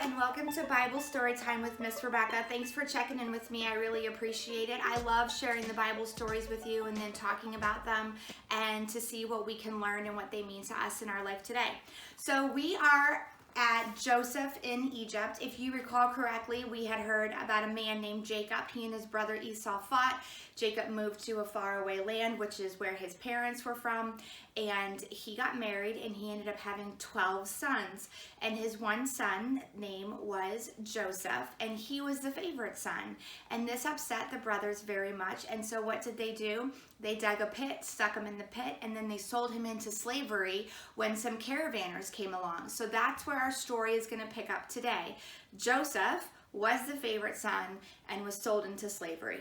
and welcome to Bible Story Time with Miss Rebecca. Thanks for checking in with me. I really appreciate it. I love sharing the Bible stories with you and then talking about them and to see what we can learn and what they mean to us in our life today. So we are at Joseph in Egypt. If you recall correctly, we had heard about a man named Jacob. He and his brother Esau fought. Jacob moved to a faraway land, which is where his parents were from, and he got married and he ended up having 12 sons. And his one son name was Joseph, and he was the favorite son. And this upset the brothers very much. And so what did they do? They dug a pit, stuck him in the pit, and then they sold him into slavery when some caravanners came along. So that's where our story is going to pick up today. Joseph was the favorite son and was sold into slavery.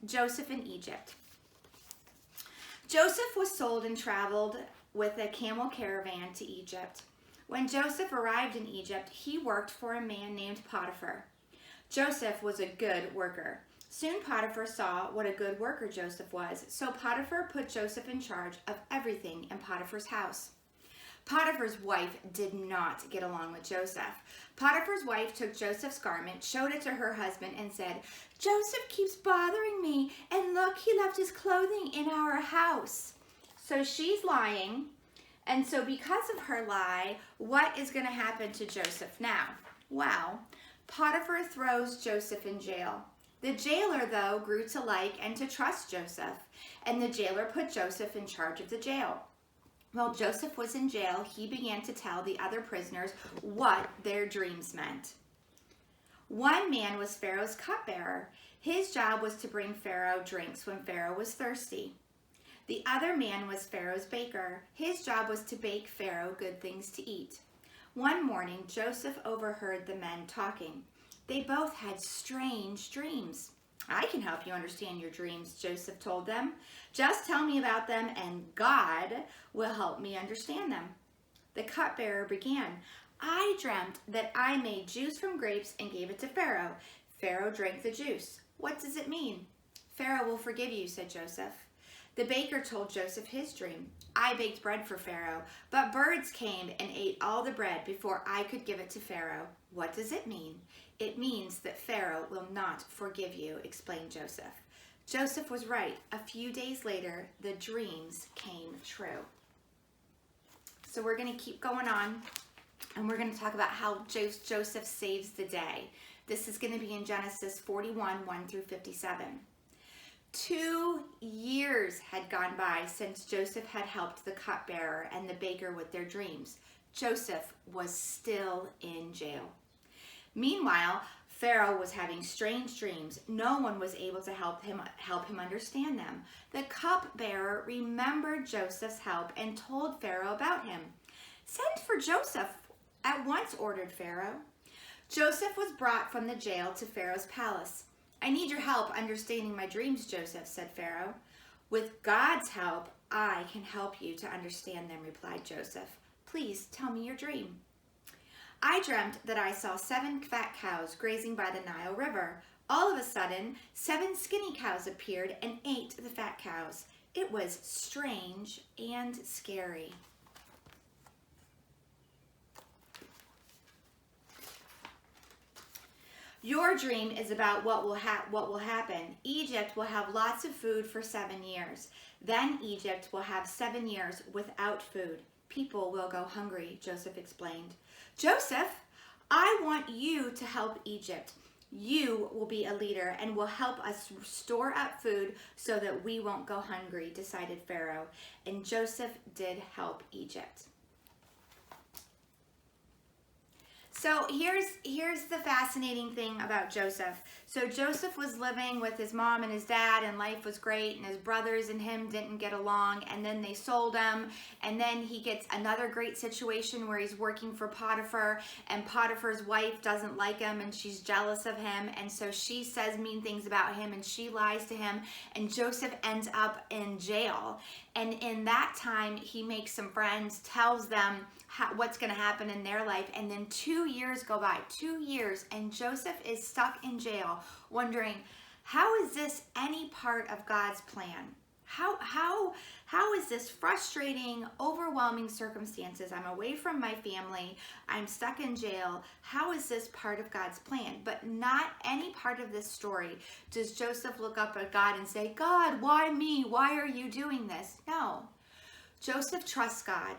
Joseph in Egypt. Joseph was sold and traveled with a camel caravan to Egypt. When Joseph arrived in Egypt, he worked for a man named Potiphar. Joseph was a good worker. Soon Potiphar saw what a good worker Joseph was, so Potiphar put Joseph in charge of everything in Potiphar's house. Potiphar's wife did not get along with Joseph. Potiphar's wife took Joseph's garment, showed it to her husband, and said, "Joseph keeps bothering me, and look, he left his clothing in our house." So she's lying, and so because of her lie, what is going to happen to Joseph now? Well, Potiphar throws Joseph in jail. The jailer, though, grew to like and to trust Joseph, and the jailer put Joseph in charge of the jail. While Joseph was in jail, he began to tell the other prisoners what their dreams meant. One man was Pharaoh's cupbearer. His job was to bring Pharaoh drinks when Pharaoh was thirsty. The other man was Pharaoh's baker. His job was to bake Pharaoh good things to eat. One morning, Joseph overheard the men talking. They both had strange dreams. "I can help you understand your dreams," Joseph told them. "Just tell me about them and God will help me understand them." The cupbearer began, "I dreamt that I made juice from grapes and gave it to Pharaoh. Pharaoh drank the juice. What does it mean?" "Pharaoh will forgive you," said Joseph. The baker told Joseph his dream. "I baked bread for Pharaoh, but birds came and ate all the bread before I could give it to Pharaoh. What does it mean?" "It means that Pharaoh will not forgive you," explained Joseph. Joseph was right. A few days later, the dreams came true. So we're going to keep going on, and we're going to talk about how Joseph saves the day. This is going to be in Genesis 41, 1 through 57. 2 years had gone by since Joseph had helped the cupbearer and the baker with their dreams. Joseph was still in jail. Meanwhile, Pharaoh was having strange dreams. No one was able to help him understand them. The cupbearer remembered Joseph's help and told Pharaoh about him. "Send for Joseph at once," ordered Pharaoh. Joseph was brought from the jail to Pharaoh's palace. "I need your help understanding my dreams, Joseph," said Pharaoh. "With God's help, I can help you to understand them," replied Joseph. "Please tell me your dream." "I dreamt that I saw 7 fat cows grazing by the Nile River. All of a sudden, 7 skinny cows appeared and ate the fat cows. It was strange and scary." Your dream is about what will happen. Egypt will have lots of food for 7 years. Then Egypt will have 7 years without food. People will go hungry, Joseph explained. "Joseph, I want you to help Egypt. You will be a leader and will help us store up food so that we won't go hungry," decided Pharaoh. And Joseph did help Egypt. So here's the fascinating thing about Joseph. So Joseph was living with his mom and his dad, and life was great, and his brothers and him didn't get along, and then they sold him, and then he gets another great situation where he's working for Potiphar, and Potiphar's wife doesn't like him, and she's jealous of him, and so she says mean things about him, and she lies to him, and Joseph ends up in jail. And in that time, he makes some friends, tells them what's going to happen in their life, and then 2 years go by, 2 years, and Joseph is stuck in jail, wondering, how is this any part of God's plan? How How is this frustrating, overwhelming circumstances? I'm away from my family. I'm stuck in jail. How is this part of God's plan? But not any part of this story does Joseph look up at God and say, God, why me? Why are you doing this? No. Joseph trusts God.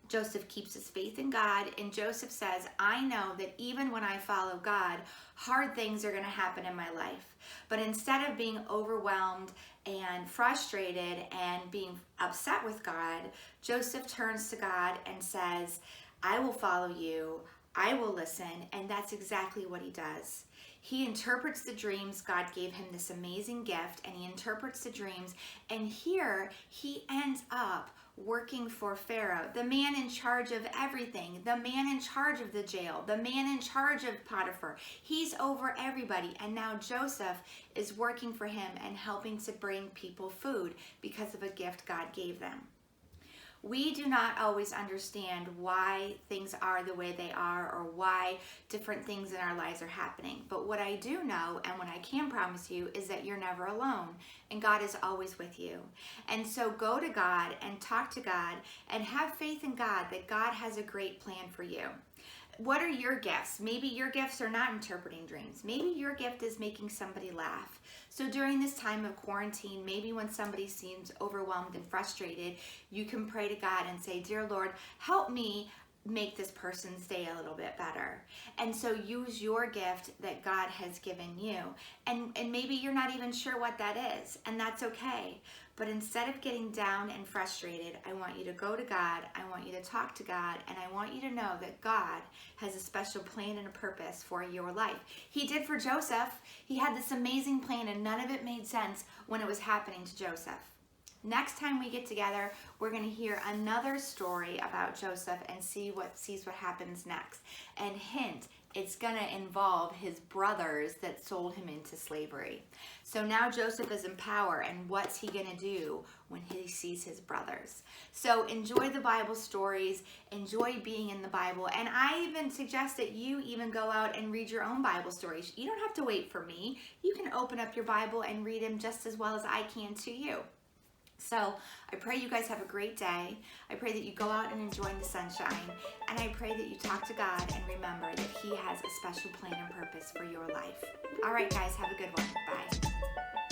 Joseph keeps his faith in God, and Joseph says, I know that even when I follow God, hard things are going to happen in my life. But instead of being overwhelmed and frustrated and being upset with God, Joseph turns to God and says, I will follow you, I will listen, and that's exactly what he does. He interprets the dreams. God gave him this amazing gift, and he interprets the dreams, and here he ends up working for Pharaoh, the man in charge of everything, the man in charge of the jail, the man in charge of Potiphar. He's over everybody, and now Joseph is working for him and helping to bring people food because of a gift God gave them. We do not always understand why things are the way they are or why different things in our lives are happening. But what I do know, and what I can promise you, is that you're never alone and God is always with you. And so go to God and talk to God and have faith in God that God has a great plan for you. What are your gifts? Maybe your gifts are not interpreting dreams. Maybe your gift is making somebody laugh. So during this time of quarantine, maybe when somebody seems overwhelmed and frustrated, you can pray to God and say, Dear Lord, help me make this person's day a little bit better. And so use your gift that God has given you. And maybe you're not even sure what that is, and that's okay. But instead of getting down and frustrated, I want you to go to God, I want you to talk to God, and I want you to know that God has a special plan and a purpose for your life. He did for Joseph. He had this amazing plan, and none of it made sense when it was happening to Joseph. Next time we get together, we're going to hear another story about Joseph and see what happens next. And hint, it's going to involve his brothers that sold him into slavery. So now Joseph is in power, and what's he going to do when he sees his brothers? So enjoy the Bible stories, enjoy being in the Bible, and I even suggest that you even go out and read your own Bible stories. You don't have to wait for me. You can open up your Bible and read them just as well as I can to you. So I pray you guys have a great day. I pray that you go out and enjoy the sunshine. And I pray that you talk to God and remember that He has a special plan and purpose for your life. All right, guys, have a good one. Bye.